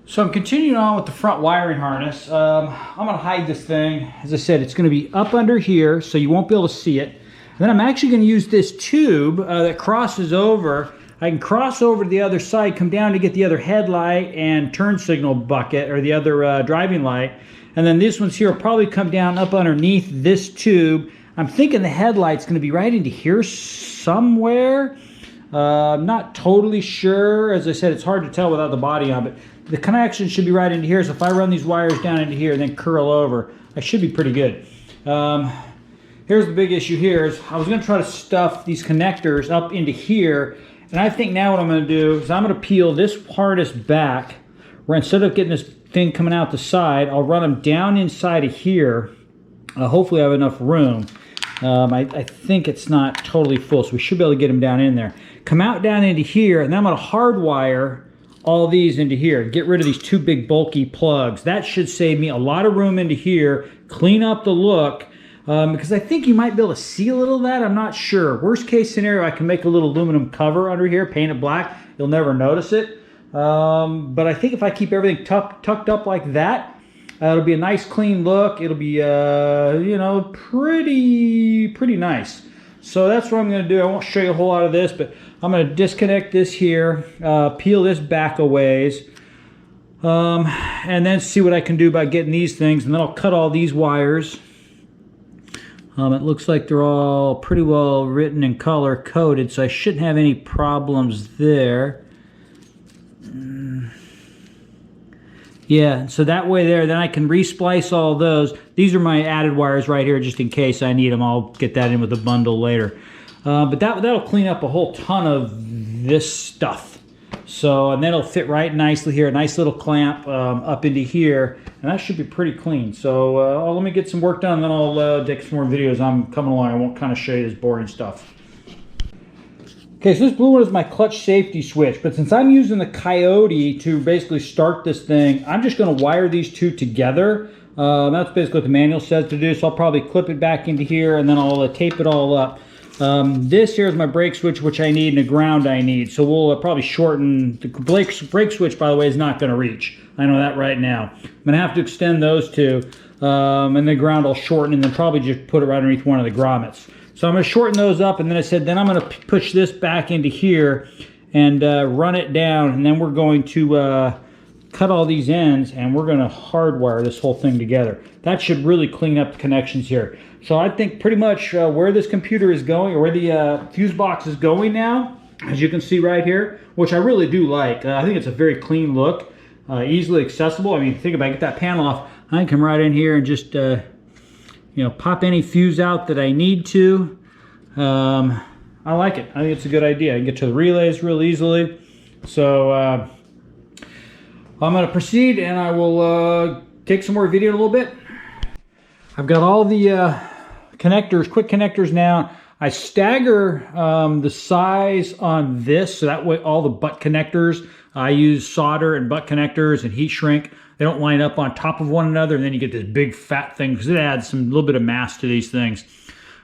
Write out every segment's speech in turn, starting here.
So I'm continuing on with the front wiring harness. I'm going to hide this thing. As I said, it's going to be up under here, so you won't be able to see it. And then I'm actually going to use this tube that crosses over. I can cross over to the other side, come down to get the other headlight and turn signal bucket, or the other driving light. And then this one's here will probably come down up underneath this tube. I'm thinking the headlight's going to be right into here somewhere. I'm not totally sure. As I said, it's hard to tell without the body on, but the connection should be right into here. So if I run these wires down into here and then curl over, I should be pretty good. Here's the big issue here is I was going to try to stuff these connectors up into here. And I think now what I'm going to do is I'm going to peel this harness back, where instead of getting this thing coming out the side, I'll run them down inside of here. Hopefully I have enough room. I think it's not totally full, so we should be able to get them down in there. Come out down into here, and then I'm going to hardwire all these into here. Get rid of these two big bulky plugs. That should save me a lot of room into here, clean up the look, because I think you might be able to see a little of that. I'm not sure. Worst case scenario, I can make a little aluminum cover under here, paint it black. You'll never notice it. But I think if I keep everything tucked up like that, it'll be a nice clean look. It'll be, you know, pretty nice. So that's what I'm going to do. I won't show you a whole lot of this, but I'm going to disconnect this here, peel this back a ways, and then see what I can do about getting these things. And then I'll cut all these wires. It looks like they're all pretty well written and color coded, so I shouldn't have any problems there. Yeah, so that way there, then I can resplice all those. These are my added wires right here, just in case I need them. I'll get that in with a bundle later. But that'll clean up a whole ton of this stuff. So, and then it'll fit right nicely here, a nice little clamp up into here, and that should be pretty clean. So let me get some work done, and then I'll take some more videos. I'm coming along. I won't kind of show you this boring stuff. Okay, so this blue one is my clutch safety switch, but since I'm using the Coyote to basically start this thing, I'm just going to wire these two together. That's basically what the manual says to do, so I'll probably clip it back into here, and then I'll tape it all up. This here is my brake switch, which I need, and the ground I need, so we'll probably shorten. The brake switch, by the way, is not going to reach. I know that right now. I'm going to have to extend those two, and the ground I'll shorten, and then probably just put it right underneath one of the grommets. So I'm going to shorten those up, and then I said, then I'm going to push this back into here and run it down, and then we're going to cut all these ends, and we're going to hardwire this whole thing together. That should really clean up the connections here. So I think pretty much where this computer is going, or where the fuse box is going now, as you can see right here, which I really do like. I think it's a very clean look, easily accessible. I mean, think about it, get that panel off. I can come right in here and just you know, pop any fuse out that I need to. I like it. I think it's a good idea. I can get to the relays real easily. So I'm going to proceed, and I will take some more video in a little bit. I've got all the connectors, quick connectors now. I stagger the size on this, so that way all the butt connectors, I use solder and butt connectors and heat shrink. They don't line up on top of one another, and then you get this big fat thing, because it adds a little bit of mass to these things.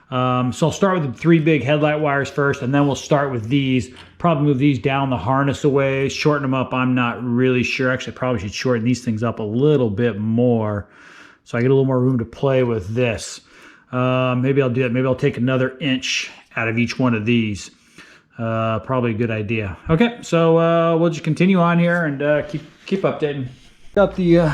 So I'll start with the 3 big headlight wires first, and then we'll start with these. Probably move these down the harness away, shorten them up. I'm not really sure. Actually, I probably should shorten these things up a little bit more, so I get a little more room to play with this. Maybe I'll do that. Maybe I'll take another inch out of each one of these. Probably a good idea. Okay, so we'll just continue on here and keep updating. Got the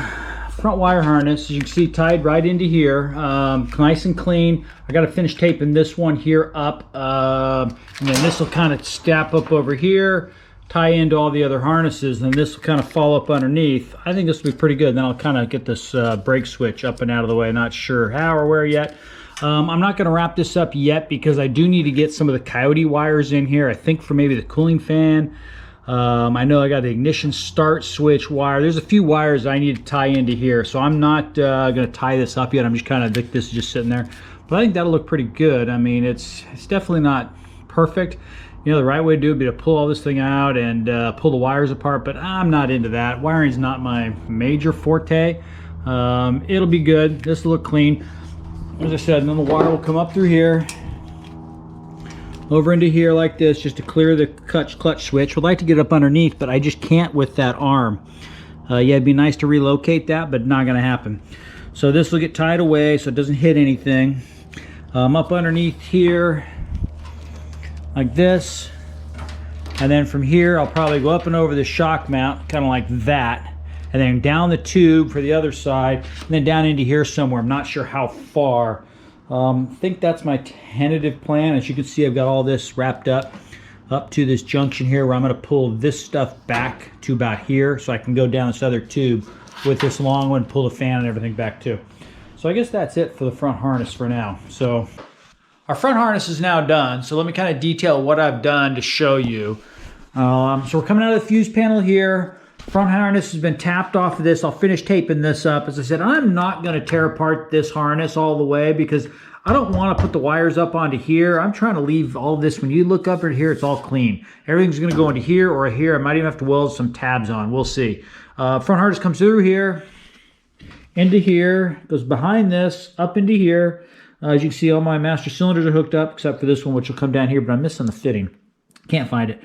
front wire harness, as you can see, tied right into here, nice and clean. I got to finish taping this one here up, and then this will kind of step up over here, tie into all the other harnesses, and this will kind of fall up underneath. I think this will be pretty good. Then I'll kind of get this brake switch up and out of the way. Not sure how or where yet. I'm not going to wrap this up yet, because I do need to get some of the Coyote wires in here, I think for maybe the cooling fan. I know I got the ignition start switch wire. There's a few wires I need to tie into here, so I'm not going to tie this up yet. I'm just kind of, this is just sitting there. But I think that'll look pretty good. I mean, it's definitely not perfect. You know, the right way to do it would be to pull all this thing out and pull the wires apart, but I'm not into that. Wiring's not my major forte. It'll be good. This will look clean. As I said, and then the wire will come up through here, over into here like this, just to clear the clutch switch. Would like to get up underneath, but I just can't with that arm. Yeah, it'd be nice to relocate that, but not gonna happen. So this will get tied away so it doesn't hit anything. Up underneath here, like this. And then from here, I'll probably go up and over the shock mount, kind of like that. And then down the tube for the other side, and then down into here somewhere. I'm not sure how far. I think that's my tentative plan. As you can see, I've got all this wrapped up to this junction here where I'm going to pull this stuff back to about here so I can go down this other tube with this long one, pull the fan and everything back too. So I guess that's it for the front harness for now. So our front harness is now done. So let me kind of detail what I've done to show you. So we're coming out of the fuse panel here. Front harness has been tapped off of this. I'll finish taping this up. As I said, I'm not going to tear apart this harness all the way because I don't want to put the wires up onto here. I'm trying to leave all this. When you look up at here, it's all clean. Everything's going to go into here or here. I might even have to weld some tabs on. We'll see. Front harness comes through here, into here, goes behind this, up into here. As you can see, all my master cylinders are hooked up, except for this one, which will come down here, but I'm missing the fitting. Can't find it.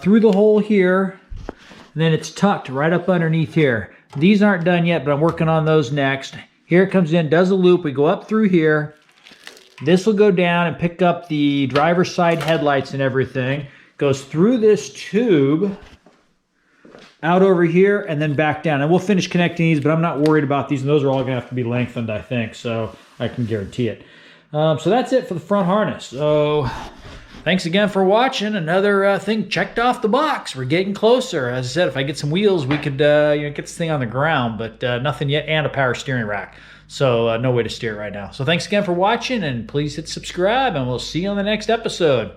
Through the hole here, and then it's tucked right up underneath here. These aren't done yet, but I'm working on those next. Here it comes in, does a loop. We go up through here. This will go down and pick up the driver's side headlights and everything. Goes through this tube, out over here, and then back down. And we'll finish connecting these, but I'm not worried about these. And those are all going to have to be lengthened, I think, so I can guarantee it. So that's it for the front harness. So thanks again for watching. Another thing checked off the box. We're getting closer. As I said, if I get some wheels, we could get this thing on the ground, but nothing yet, and a power steering rack. So no way to steer it right now. So thanks again for watching, and please hit subscribe, and we'll see you on the next episode.